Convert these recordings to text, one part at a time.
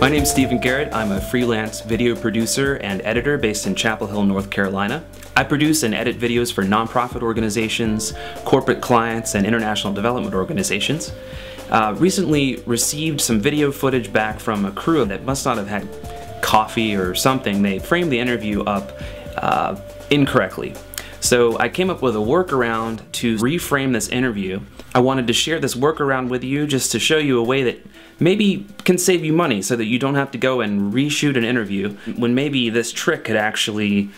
My name's Stephen Garrett. I'm a freelance video producer and editor based in Chapel Hill, North Carolina. I produce and edit videos for nonprofit organizations, corporate clients, and international development organizations. Recently received some video footage back from a crew that must not have had coffee or something. They framed the interview up incorrectly. So I came up with a workaround to reframe this interview. I wanted to share this workaround with you just to show you a way that maybe can save you money so that you don't have to go and reshoot an interview when maybe this trick could actually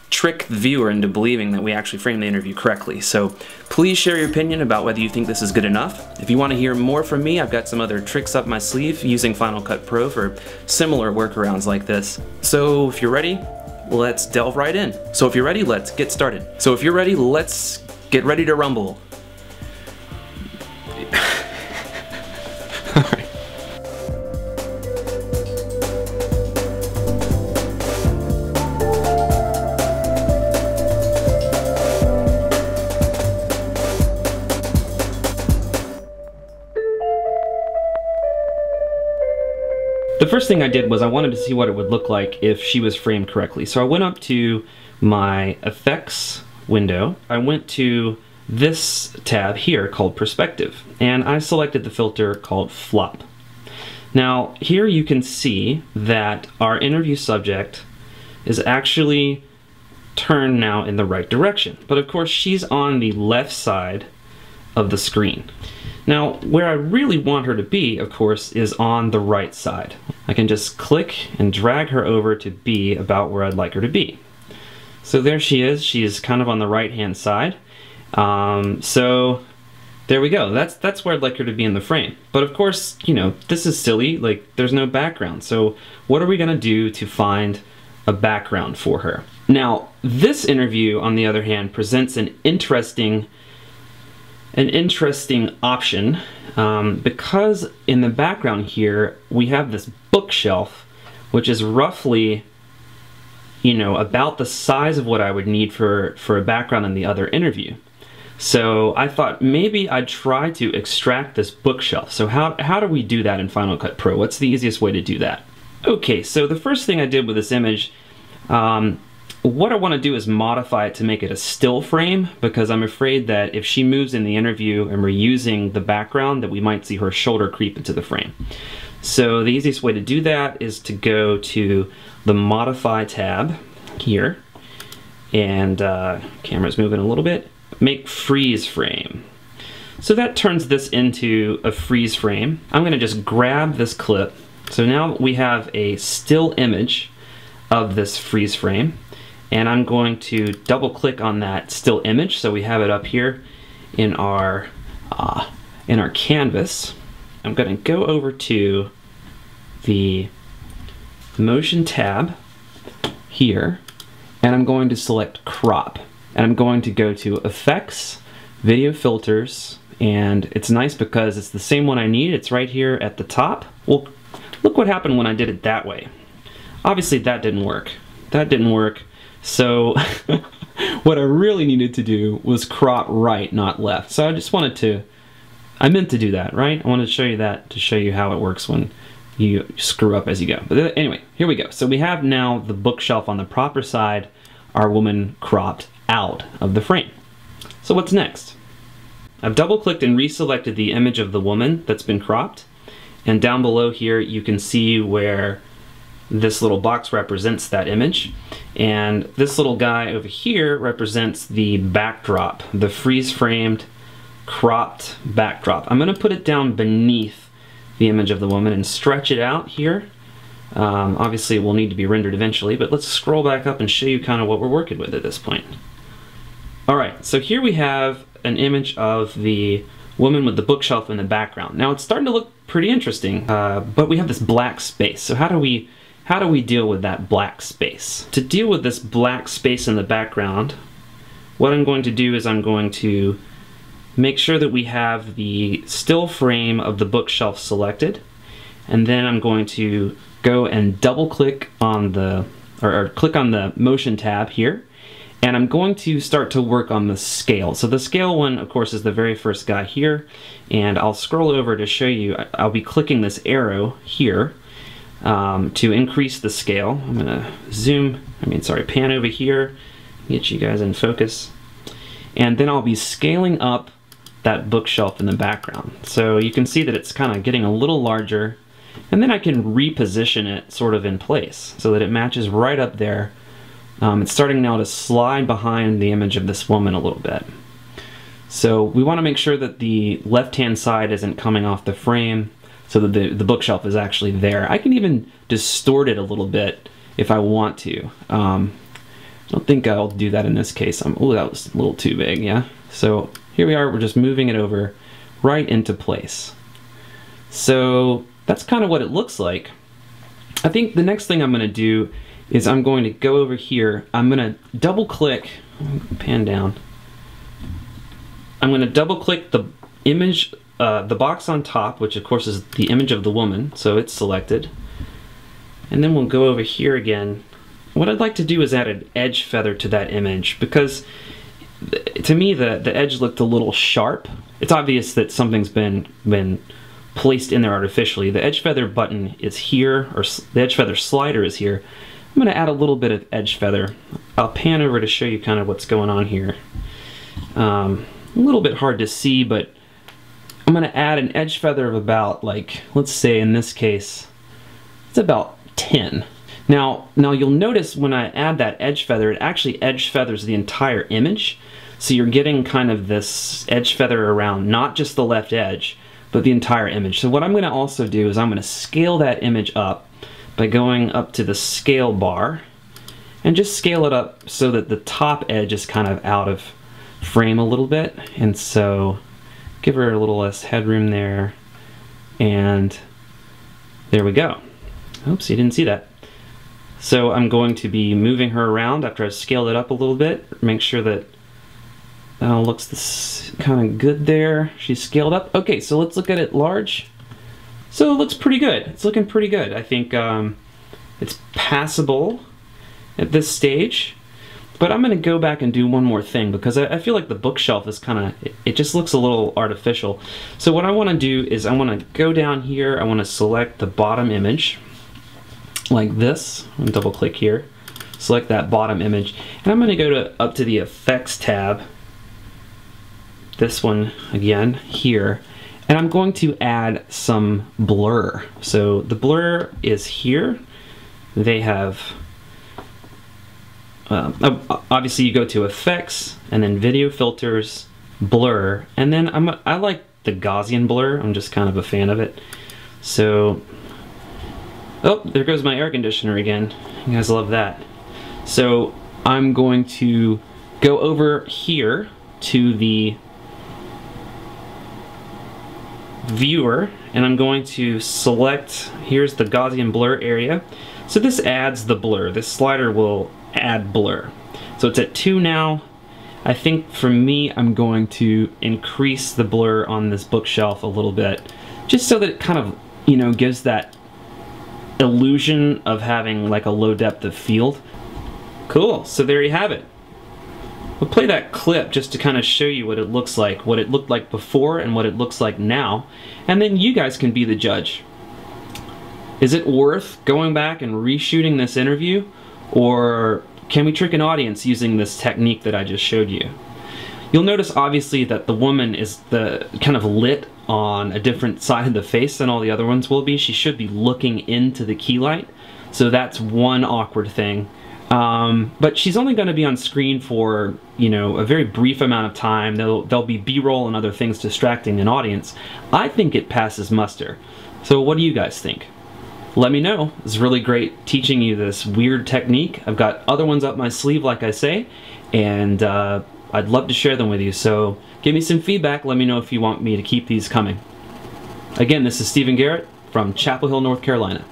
trick the viewer into believing that we actually framed the interview correctly. So please share your opinion about whether you think this is good enough. If you want to hear more from me, I've got some other tricks up my sleeve using Final Cut Pro for similar workarounds like this. So if you're ready, let's delve right in. So if you're ready, let's get started. So if you're ready, let's get ready to rumble. The first thing I did was I wanted to see what it would look like if she was framed correctly. So I went up to my effects window. I went to this tab here called perspective, and I selected the filter called flop. Now here you can see that our interview subject is actually turned now in the right direction, but of course she's on the left side of the screen. Now, where I really want her to be, of course, is on the right side. I can just click and drag her over to be about where I'd like her to be. So there she is. She is kind of on the right-hand side. So there we go. That's where I'd like her to be in the frame. But of course, you know, this is silly. Like, there's no background. So what are we going to do to find a background for her? Now, this interview, on the other hand, presents an interesting option because in the background here we have this bookshelf which is roughly, you know, about the size of what I would need for a background in the other interview. So I thought maybe I'd try to extract this bookshelf. So how do we do that in Final Cut Pro? What's the easiest way to do that? Okay, so the first thing I did with this image, what I want to do is modify it to make it a still frame, because I'm afraid that if she moves in the interview and we're using the background, that we might see her shoulder creep into the frame. So the easiest way to do that is to go to the Modify tab here, and camera's moving a little bit, make freeze frame. So that turns this into a freeze frame. I'm going to just grab this clip. So now we have a still image of this freeze frame. And I'm going to double click on that still image so we have it up here in our canvas. I'm going to go over to the motion tab here, and I'm going to select crop, and I'm going to go to effects, video filters, and it's nice because it's the same one I need. It's right here at the top. Well, look what happened when I did it that way. Obviously that didn't work. That didn't work. So what I really needed to do was crop right, not left. So I just wanted to, I meant to do that, right? I wanted to show you that to show you how it works when you screw up as you go. But anyway, here we go. So we have now the bookshelf on the proper side, our woman cropped out of the frame. So what's next? I've double clicked and reselected the image of the woman that's been cropped. And down below here you can see where this little box represents that image, and this little guy over here represents the backdrop, the freeze-framed, cropped backdrop. I'm going to put it down beneath the image of the woman and stretch it out here. Obviously it will need to be rendered eventually, but let's scroll back up and show you kind of what we're working with at this point. Alright, so here we have an image of the woman with the bookshelf in the background. Now it's starting to look pretty interesting, but we have this black space. So how do we deal with that black space? To deal with this black space in the background, what I'm going to do is I'm going to make sure that we have the still frame of the bookshelf selected, and then I'm going to go and double click on the, or click on the motion tab here, and I'm going to start to work on the scale. So the scale one, of course, is the very first guy here, and I'll scroll over to show you. I'll be clicking this arrow here, to increase the scale. I'm gonna pan over here, get you guys in focus. And then I'll be scaling up that bookshelf in the background. So you can see that it's kind of getting a little larger, and then I can reposition it sort of in place so that it matches right up there. It's starting now to slide behind the image of this woman a little bit. So we want to make sure that the left-hand side isn't coming off the frame, so that the bookshelf is actually there. I can even distort it a little bit if I want to. I don't think I'll do that in this case. Oh, that was a little too big, yeah? So here we are, we're just moving it over right into place. So that's kind of what it looks like. I think the next thing I'm going to do is I'm going to go over here. I'm going to double click, pan down. I'm going to double click the image, the box on top, which of course is the image of the woman, so it's selected. And then we'll go over here again. What I'd like to do is add an edge feather to that image, because to me the edge looked a little sharp. It's obvious that something's been placed in there artificially. The edge feather button is here, or the edge feather slider is here. I'm going to add a little bit of edge feather. I'll pan over to show you kind of what's going on here. A little bit hard to see, but I'm going to add an edge feather of about, like, let's say in this case, it's about 10. Now you'll notice when I add that edge feather, it actually edge feathers the entire image. So you're getting kind of this edge feather around not just the left edge, but the entire image. So what I'm going to also do is I'm going to scale that image up by going up to the scale bar and just scale it up so that the top edge is kind of out of frame a little bit. And so give her a little less headroom there, and there we go. Oops, you didn't see that. So I'm going to be moving her around after I scaled it up a little bit. Make sure that looks this kind of good there. She's scaled up. Okay, so let's look at it large. So it looks pretty good. It's looking pretty good. I think it's passable at this stage. But I'm going to go back and do one more thing, because I feel like the bookshelf is kind of, it just looks a little artificial. So what I want to do is I want to go down here. I want to select the bottom image like this. I'm going to double click here. Select that bottom image. And I'm going to go up to the Effects tab. This one again here. And I'm going to add some blur. So the blur is here. They have, obviously you go to Effects and then Video Filters, Blur, and then I like the Gaussian blur. I'm just kind of a fan of it. So, oh, there goes my air conditioner again. You guys love that. So I'm going to go over here to the viewer, and I'm going to select, here's the Gaussian blur area. So this adds the blur. This slider will add blur. So it's at 2 now. I think for me, I'm going to increase the blur on this bookshelf a little bit, just so that it kind of, you know, gives that illusion of having like a low depth of field. Cool, so there you have it. We'll play that clip just to kind of show you what it looks like, what it looked like before and what it looks like now, and then you guys can be the judge. Is it worth going back and reshooting this interview, or can we trick an audience using this technique that I just showed you? You'll notice obviously that the woman is kind of lit on a different side of the face than all the other ones will be. She should be looking into the key light, so that's one awkward thing. But she's only going to be on screen for, you know, a very brief amount of time. There'll be B-roll and other things distracting an audience. I think it passes muster. So what do you guys think? Let me know. It's really great teaching you this weird technique. I've got other ones up my sleeve, like I say, and I'd love to share them with you. So give me some feedback. Let me know if you want me to keep these coming. Again, this is Stephen Garrett from Chapel Hill, North Carolina.